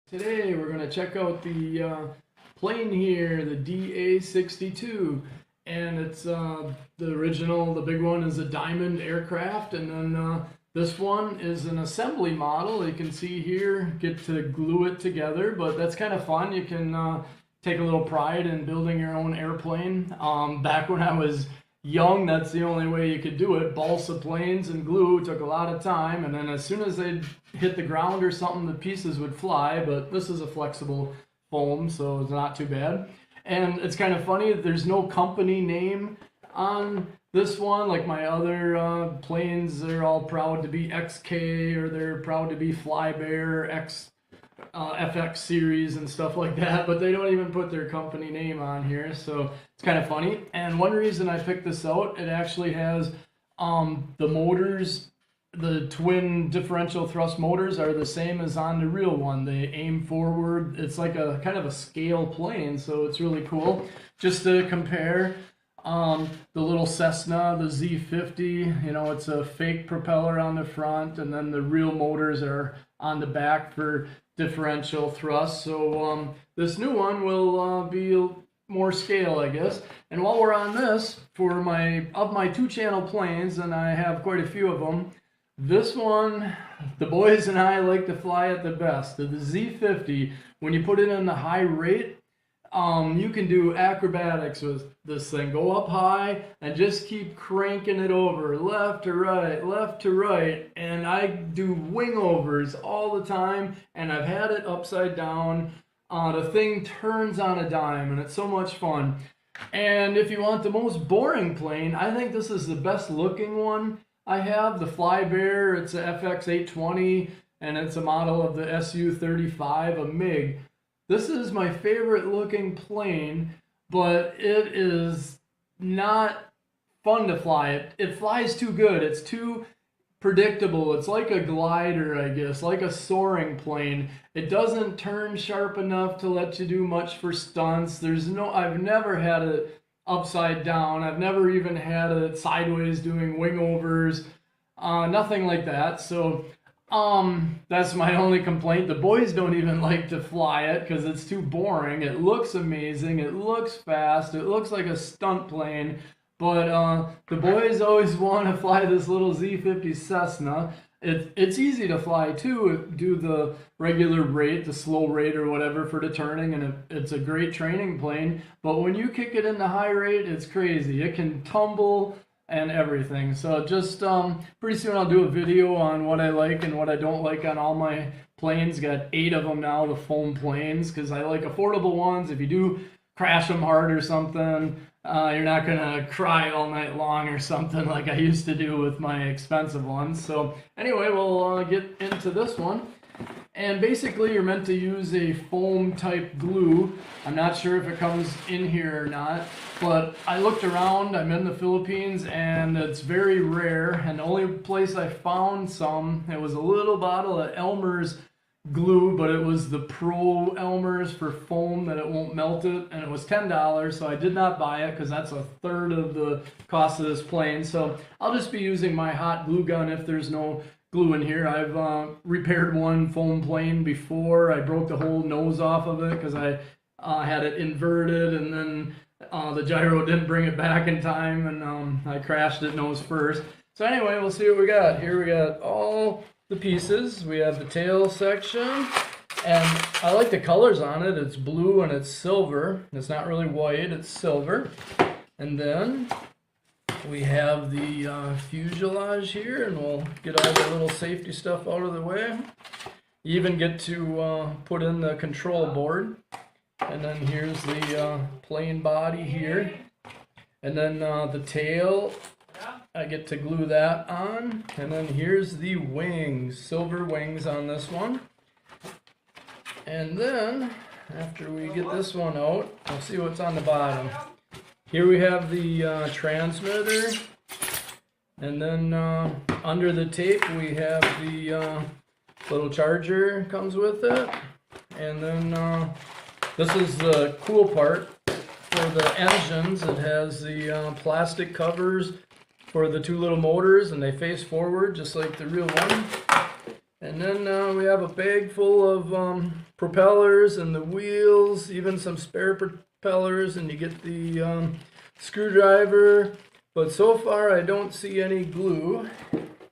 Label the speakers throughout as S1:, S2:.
S1: Today we're going to check out the plane here, the DA62, and it's the original, the big one is a diamond aircraft, and then this one is an assembly model. You can see here, get to glue it together, but that's kind of fun. You can take a little pride in building your own airplane. Back when I was young, that's the only way you could do it. Balsa planes and glue took a lot of time, and then as soon as they'd hit the ground or something, the pieces would fly. But this is a flexible foam, so it's not too bad. And it's kind of funny, there's no company name on this one. Like my other planes, they're all proud to be XK, or they're proud to be Flybear, FX series and stuff like that, but they don't even put their company name on here, so it's kind of funny. And one reason I picked this out, it actually has the motors, the twin differential thrust motors are the same as on the real one. They aim forward. It's like a kind of a scale plane, so it's really cool. Just to compare, the little Cessna, the Z50, you know, it's a fake propeller on the front, and then the real motors are on the back for differential thrust. So this new one will be more scale, I guess. And while we're on this, for my 2-channel planes, and I have quite a few of them, this one, the boys and I like to fly it the best. The Z50, when you put it in the high rate, you can do acrobatics with this thing. Go up high and just keep cranking it over, left to right, and I do wing overs all the time, and I've had it upside down. The thing turns on a dime, and it's so much fun. And if you want the most boring plane, I think this is the best looking one I have. The Flybear, it's a FX820, and it's a model of the SU-35, a MiG. This is my favorite looking plane, but it is not fun to fly. It flies too good. It's too predictable. It's like a glider, I guess, like a soaring plane. It doesn't turn sharp enough to let you do much for stunts. I've never had it upside down. I've never even had it sideways doing wing overs. Nothing like that. So that's my only complaint. The boys don't even like to fly it because it's too boring. It looks amazing. It looks fast. It looks like a stunt plane. But the boys always want to fly this little Z50 Cessna. It's easy to fly too. Do the regular rate, the slow rate or whatever for the turning, and it's a great training plane. But when you kick it in the high rate, it's crazy. It can tumble and everything. So just pretty soon I'll do a video on what I like and what I don't like on all my planes. Got 8 of them now, the foam planes, because I like affordable ones. If you do crash them hard or something, you're not gonna cry all night long or something like I used to do with my expensive ones. So anyway, we'll get into this one. And basically you're meant to use a foam type glue. I'm not sure if it comes in here or not, but I looked around, I'm in the Philippines, and it's very rare. And the only place I found some, it was a little bottle of Elmer's glue, but it was the Pro Elmer's for foam that it won't melt it, and it was $10, so I did not buy it because that's a third of the cost of this plane. So I'll just be using my hot glue gun if there's no glue in here. I've repaired one foam plane before. I broke the whole nose off of it because I had it inverted, and then the gyro didn't bring it back in time, and I crashed it nose first. So anyway, we'll see what we got. Here we got all the pieces. We have the tail section, and I like the colors on it. It's blue and it's silver. It's not really white, it's silver. And then we have the fuselage here, and we'll get all the little safety stuff out of the way. You even get to put in the control board. And then here's the plane body here. And then the tail, I get to glue that on. And then here's the wings, silver wings on this one. And then, after we get this one out, we'll see what's on the bottom. Here we have the transmitter, and then under the tape we have the little charger comes with it. And then this is the cool part for the engines. It has the plastic covers for the 2 little motors, and they face forward just like the real one. And then we have a bag full of propellers and the wheels, even some spare propellers, and you get the screwdriver. But so far I don't see any glue.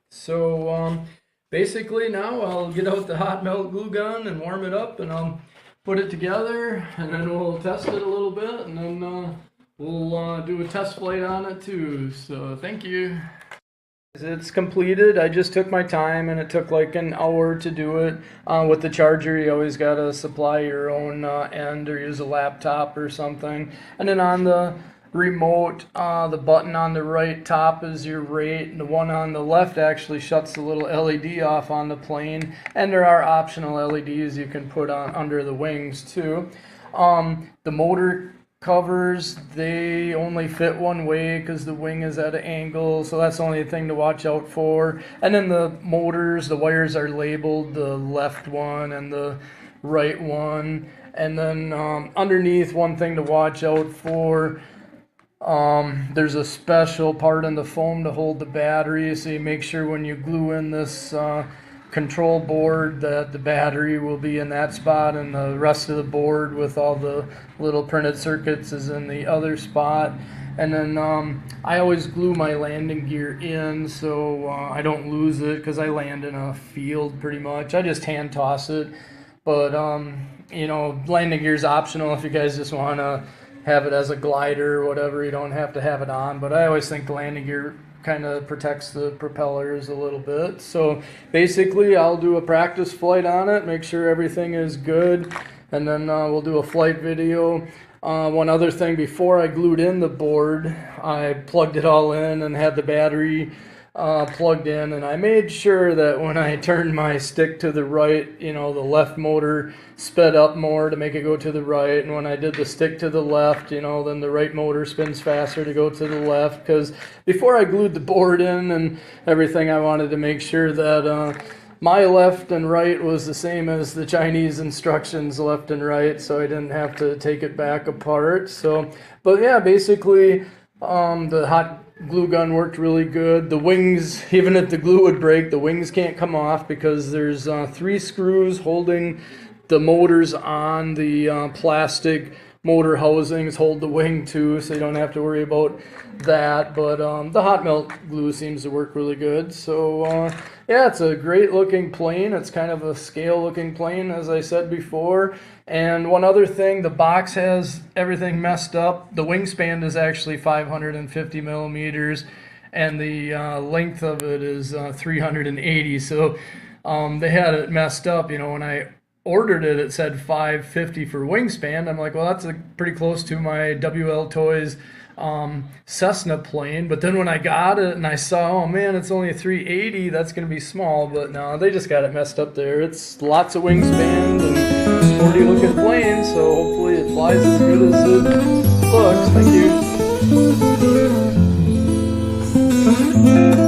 S1: So basically now I'll get out the hot melt glue gun and warm it up, and I'll put it together, and then we'll test it a little bit, and then we'll do a test flight on it too. So thank you. It's completed. I just took my time, and it took like an hour to do it. With the charger, you always gotta supply your own end or use a laptop or something. And then on the remote, the button on the right top is your rate, and the one on the left actually shuts the little LED off on the plane. And there are optional LEDs you can put on under the wings too. The motor covers, they only fit one way because the wing is at an angle, so that's the only thing to watch out for. And then the motors, the wires are labeled, the left one and the right one. And then underneath, one thing to watch out for, there's a special part in the foam to hold the battery, so you make sure when you glue in this control board that the battery will be in that spot, and the rest of the board with all the little printed circuits is in the other spot. And then I always glue my landing gear in so I don't lose it, because I land in a field pretty much. I just hand toss it, but you know, landing gear is optional if you guys just want to have it as a glider or whatever. You don't have to have it on, but I always think the landing gear kind of protects the propellers a little bit. So basically I'll do a practice flight on it, make sure everything is good, and then we'll do a flight video. One other thing, before I glued in the board, I plugged it all in and had the battery plugged in, and I made sure that when I turned my stick to the right, you know, the left motor sped up more to make it go to the right, and when I did the stick to the left, you know, then the right motor spins faster to go to the left. Because before I glued the board in and everything, I wanted to make sure that my left and right was the same as the Chinese instructions, left and right, so I didn't have to take it back apart. So, but yeah, basically the hot glue gun worked really good. The wings, even if the glue would break, the wings can't come off because there's 3 screws holding the motors on. The plastic motor housings hold the wing too, so you don't have to worry about that. But the hot melt glue seems to work really good. So yeah, it's a great looking plane. It's kind of a scale looking plane, as I said before. And one other thing, the box has everything messed up. The wingspan is actually 550 millimeters, and the length of it is 380. So they had it messed up. You know, when I ordered it, it said 550 for wingspan. I'm like, well, that's pretty close to my WL Toys Cessna plane. But then when I got it and I saw, oh man, it's only a 380, that's going to be small. But no, they just got it messed up there. It's lots of wingspan and sporty looking plane, so hopefully it flies as good as it looks. Thank you.